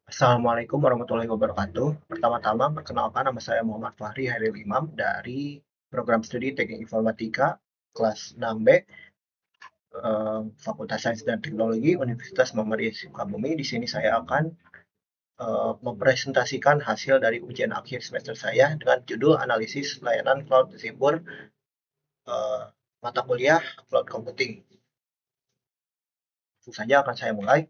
Assalamualaikum warahmatullahi wabarakatuh. Pertama-tama, perkenalkan nama saya Muhammad Fahri Hairil Imam dari program studi Teknik Informatika kelas 6B, Fakultas Sains dan Teknologi Universitas Muhammadiyah Sukabumi. Di sini saya akan mempresentasikan hasil dari ujian akhir semester saya dengan judul analisis layanan cloud Zibur, eh, mata kuliah cloud computing. Langsung saja akan saya mulai.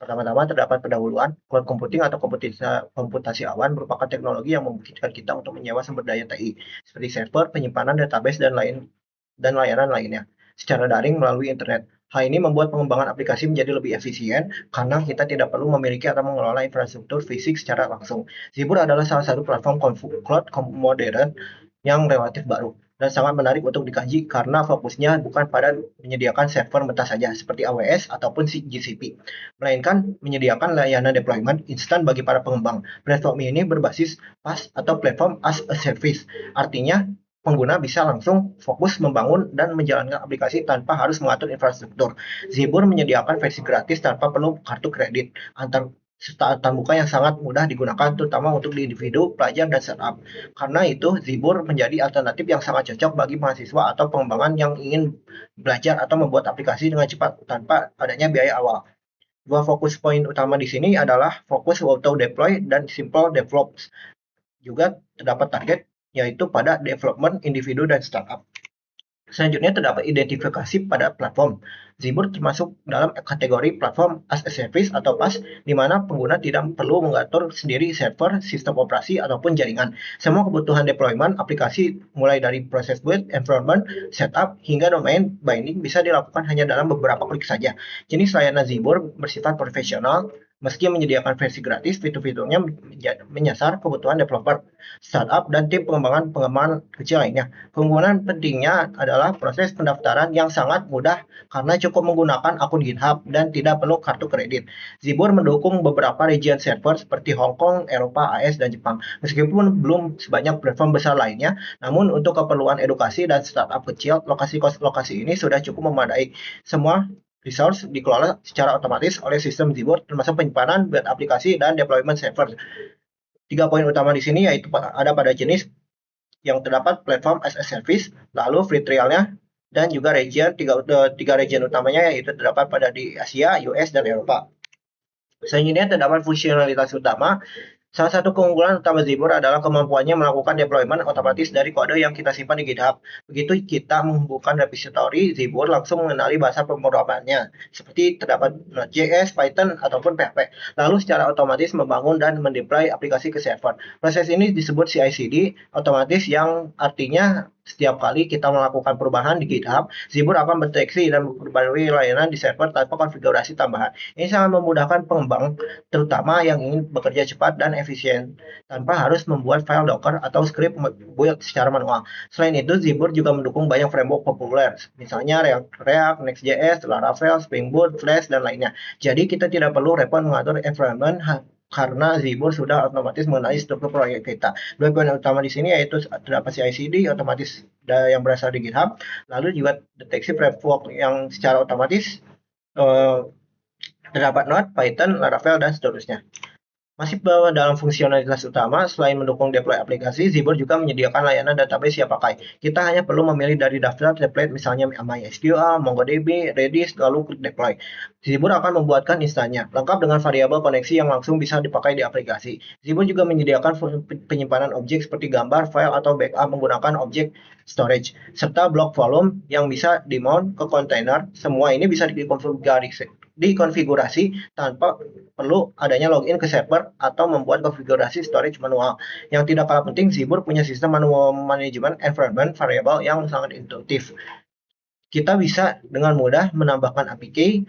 Pertama-tama terdapat pendahuluan, cloud computing atau komputasi awan merupakan teknologi yang memungkinkan kita untuk menyewa sumber daya TI seperti server, penyimpanan database dan layanan lainnya secara daring melalui internet. Hal ini membuat pengembangan aplikasi menjadi lebih efisien karena kita tidak perlu memiliki atau mengelola infrastruktur fisik secara langsung. Zibur adalah salah satu platform cloud modern yang relatif baru dan sangat menarik untuk dikaji karena fokusnya bukan pada menyediakan server mentah saja seperti AWS ataupun GCP, melainkan menyediakan layanan deployment instan bagi para pengembang. Platform ini berbasis PaaS atau Platform as a Service, artinya pengguna bisa langsung fokus membangun dan menjalankan aplikasi tanpa harus mengatur infrastruktur. Zibur menyediakan versi gratis tanpa perlu kartu kredit, serta antarmuka yang sangat mudah digunakan terutama untuk di individu, pelajar, dan startup. Karena itu, Zibur menjadi alternatif yang sangat cocok bagi mahasiswa atau pengembangan yang ingin belajar atau membuat aplikasi dengan cepat tanpa adanya biaya awal. Dua fokus poin utama di sini adalah fokus auto deploy dan simple develops. Juga terdapat target yaitu pada development individu dan startup. Selanjutnya terdapat identifikasi pada platform. Zibur termasuk dalam kategori platform as a service atau PaaS, di mana pengguna tidak perlu mengatur sendiri server, sistem operasi, ataupun jaringan. Semua kebutuhan deployment aplikasi mulai dari proses build, environment, setup, hingga domain binding bisa dilakukan hanya dalam beberapa klik saja. Jenis layanan Zibur bersifat profesional, meski menyediakan versi gratis, fitur-fiturnya menyasar kebutuhan developer, startup, dan tim pengembangan kecil lainnya. Keunggulan pentingnya adalah proses pendaftaran yang sangat mudah karena cukup menggunakan akun GitHub dan tidak perlu kartu kredit. Zibur mendukung beberapa region server seperti Hong Kong, Eropa, AS, dan Jepang. Meskipun belum sebanyak platform besar lainnya, namun untuk keperluan edukasi dan startup kecil, lokasi ini sudah cukup memadai. Semua resource dikelola secara otomatis oleh sistem Zibur, termasuk penyimpanan, build aplikasi, dan deployment server. Tiga poin utama di sini yaitu ada pada jenis yang terdapat platform as a service, lalu free trialnya, dan juga tiga region utamanya yaitu terdapat pada di Asia, US, dan Eropa. Selanjutnya terdapat fungsionalitas utama. Salah satu keunggulan utama Zibur adalah kemampuannya melakukan deployment otomatis dari kode yang kita simpan di GitHub. Begitu kita menghubungkan repository, Zibur langsung mengenali bahasa pemrogramannya, seperti terdapat Node.js, Python, ataupun PHP. Lalu secara otomatis membangun dan mendeploy aplikasi ke server. Proses ini disebut CI/CD otomatis, yang artinya setiap kali kita melakukan perubahan di GitHub, Zibur akan mendeteksi dan memperbarui layanan di server tanpa konfigurasi tambahan. Ini sangat memudahkan pengembang, terutama yang ingin bekerja cepat dan efisien, tanpa harus membuat file Docker atau script build secara manual. Selain itu, Zibur juga mendukung banyak framework populer, misalnya React, Next.js, Laravel, Spring Boot, Flash, dan lainnya. Jadi kita tidak perlu repot mengatur environment karena Zibur sudah otomatis mengenali struktur proyek kita. Dua poin utama di sini yaitu terdapat CI/CD otomatis yang berasal di GitHub, lalu juga deteksi framework yang secara otomatis, eh, terdapat Node, Python, Laravel, dan seterusnya. Masih dalam fungsionalitas utama, selain mendukung deploy aplikasi, Zibur juga menyediakan layanan database siap pakai. Kita hanya perlu memilih dari daftar template misalnya MySQL, MongoDB, Redis, lalu klik deploy. Zibur akan membuatkan instannya, lengkap dengan variabel koneksi yang langsung bisa dipakai di aplikasi. Zibur juga menyediakan penyimpanan objek seperti gambar, file, atau backup menggunakan objek storage, serta block volume yang bisa dimount ke kontainer. Semua ini bisa dikonfigurasi tanpa perlu adanya login ke server atau membuat konfigurasi storage manual. Yang tidak kalah penting, Zibur punya sistem manual manajemen environment variable yang sangat intuitif. Kita bisa dengan mudah menambahkan APK,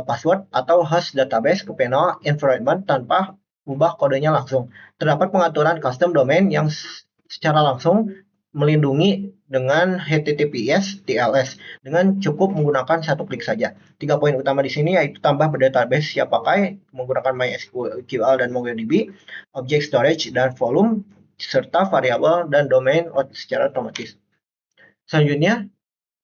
password, atau host database ke panel environment tanpa ubah kodenya langsung. Terdapat pengaturan custom domain yang secara langsung melindungi dengan HTTPS TLS dengan cukup menggunakan satu klik saja. Tiga poin utama di sini yaitu tambah database siap pakai menggunakan MySQL dan MongoDB, object storage dan volume, serta variabel dan domain secara otomatis. Selanjutnya,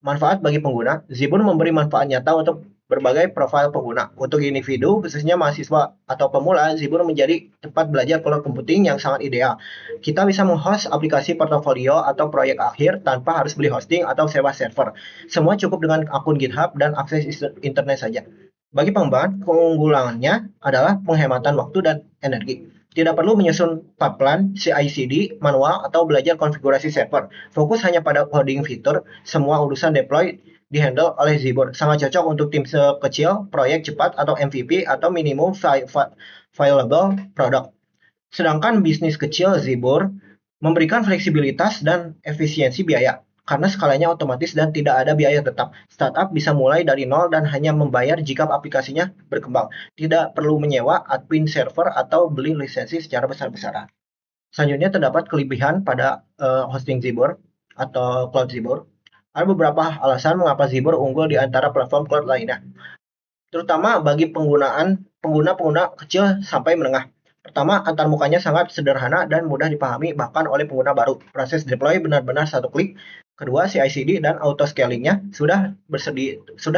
manfaat bagi pengguna. Zibur memberi manfaat nyata untuk berbagai profil pengguna. Untuk individu, khususnya mahasiswa atau pemula, Zibur menjadi tempat belajar cloud computing yang sangat ideal. Kita bisa menghost aplikasi portofolio atau proyek akhir tanpa harus beli hosting atau sewa server. Semua cukup dengan akun GitHub dan akses internet saja. Bagi pengembangan, keunggulannya adalah penghematan waktu dan energi. Tidak perlu menyusun pipeline CI/CD manual atau belajar konfigurasi server. Fokus hanya pada coding fitur, semua urusan deploy dihandle oleh Zibur. Sangat cocok untuk tim kecil, proyek cepat atau MVP atau minimum viable product. Sedangkan bisnis kecil Zibur memberikan fleksibilitas dan efisiensi biaya karena skalanya otomatis dan tidak ada biaya tetap. Startup bisa mulai dari nol dan hanya membayar jika aplikasinya berkembang. Tidak perlu menyewa admin server atau beli lisensi secara besar-besaran. Selanjutnya terdapat kelebihan pada hosting Zibur atau cloud Zibur. Ada beberapa alasan mengapa Zibur unggul di antara platform cloud lainnya, terutama bagi pengguna kecil sampai menengah. Pertama, antarmukanya sangat sederhana dan mudah dipahami bahkan oleh pengguna baru. Proses deploy benar-benar satu klik. Kedua, CI/CD dan auto scalingnya sudah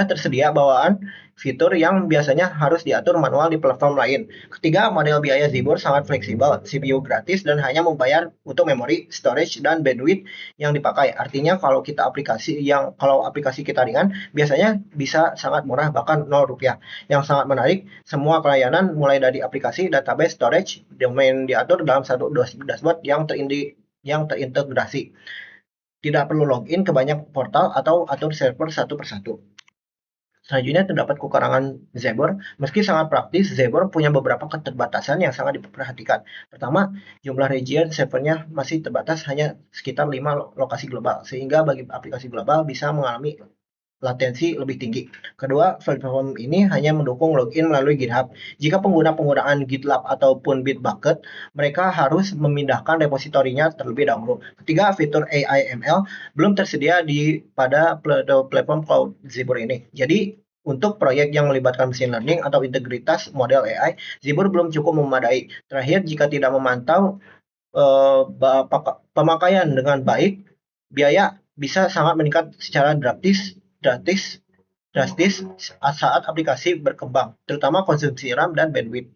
tersedia bawaan fitur yang biasanya harus diatur manual di platform lain. Ketiga, model biaya Zibur sangat fleksibel, CPU gratis dan hanya membayar untuk memori, storage, dan bandwidth yang dipakai. Artinya kalau aplikasi kita ringan, biasanya bisa sangat murah bahkan 0 rupiah. Yang sangat menarik, semua pelayanan mulai dari aplikasi, database, storage, domain diatur dalam satu dashboard yang terintegrasi. Tidak perlu login ke banyak portal atau atur server satu persatu. Selanjutnya terdapat kekurangan Zebor. Meski sangat praktis, Zebor punya beberapa keterbatasan yang sangat diperhatikan. Pertama, jumlah region servernya masih terbatas hanya sekitar 5 lokasi global, sehingga bagi aplikasi global bisa mengalami latensi lebih tinggi. Kedua, platform ini hanya mendukung login melalui GitHub. Jika pengguna penggunaan GitLab ataupun Bitbucket, mereka harus memindahkan repositorinya terlebih dahulu. Ketiga, fitur AI ML belum tersedia pada platform cloud Zibur ini. Jadi, untuk proyek yang melibatkan machine learning atau integritas model AI, Zibur belum cukup memadai. Terakhir, jika tidak memantau pemakaian dengan baik, biaya bisa sangat meningkat secara drastis saat aplikasi berkembang, terutama konsumsi RAM dan bandwidth.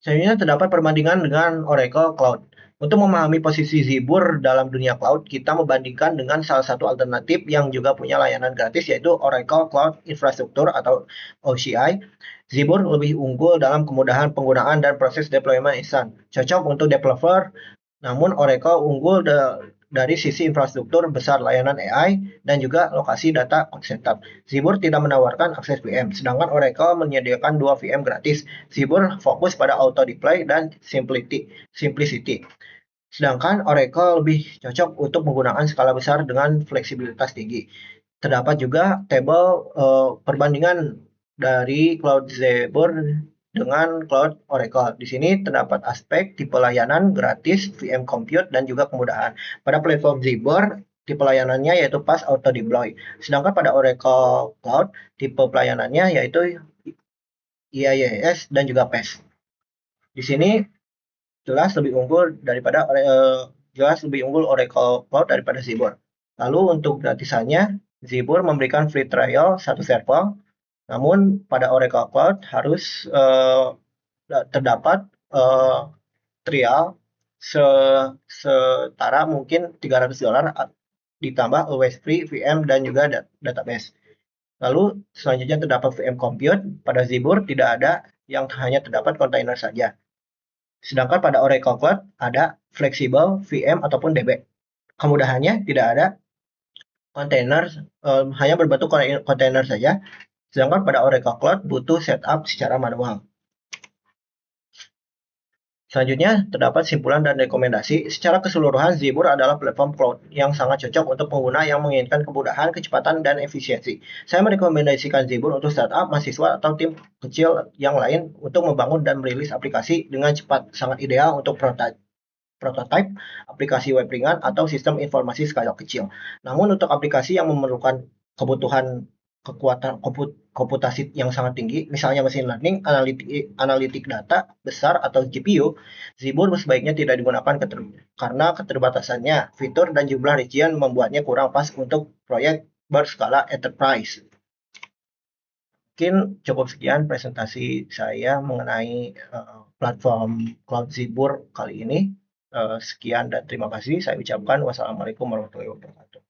Selanjutnya terdapat perbandingan dengan Oracle Cloud. Untuk memahami posisi Zibur dalam dunia cloud, kita membandingkan dengan salah satu alternatif yang juga punya layanan gratis, yaitu Oracle Cloud Infrastructure atau OCI. Zibur lebih unggul dalam kemudahan penggunaan dan proses deployment instan. Cocok untuk developer, namun Oracle unggul dari sisi infrastruktur besar layanan AI dan juga lokasi data center. Zibur tidak menawarkan akses VM, sedangkan Oracle menyediakan 2 VM gratis. Zibur fokus pada auto deploy dan simplicity. Sedangkan Oracle lebih cocok untuk penggunaan skala besar dengan fleksibilitas tinggi. Terdapat juga tabel perbandingan dari Cloud Zibur dengan Cloud Oracle. Di sini terdapat aspek tipe layanan, gratis, VM Compute, dan juga kemudahan. Pada platform Zibur, tipe layanannya yaitu Fast Auto Deploy. Sedangkan pada Oracle Cloud, tipe pelayanannya yaitu IaaS dan juga PaaS. Di sini jelas lebih unggul Oracle Cloud daripada Zibur. Lalu untuk gratisannya, Zibur memberikan free trial satu server, namun pada Oracle Cloud harus terdapat trial setara mungkin $300 ditambah always free VM dan juga database. Lalu selanjutnya terdapat VM Compute. Pada Zibur tidak ada, yang hanya terdapat kontainer saja. Sedangkan pada Oracle Cloud ada fleksibel VM ataupun DB. Kemudahannya tidak ada kontainer, hanya berbentuk kontainer saja. Sedangkan pada Oracle Cloud butuh setup secara manual. Selanjutnya, terdapat simpulan dan rekomendasi. Secara keseluruhan, Zibur adalah platform cloud yang sangat cocok untuk pengguna yang menginginkan kemudahan, kecepatan, dan efisiensi. Saya merekomendasikan Zibur untuk startup, mahasiswa, atau tim kecil yang lain untuk membangun dan merilis aplikasi dengan cepat. Sangat ideal untuk prototype, aplikasi web ringan, atau sistem informasi skala kecil. Namun untuk aplikasi yang memerlukan kebutuhan kekuatan komputasi yang sangat tinggi, misalnya machine learning, analitik data besar, atau GPU, Zibur sebaiknya tidak digunakan karena keterbatasannya, fitur dan jumlah region membuatnya kurang pas untuk proyek berskala enterprise. Mungkin cukup sekian presentasi saya mengenai platform CloudZibur kali ini. Sekian dan terima kasih saya ucapkan. Wassalamualaikum warahmatullahi wabarakatuh.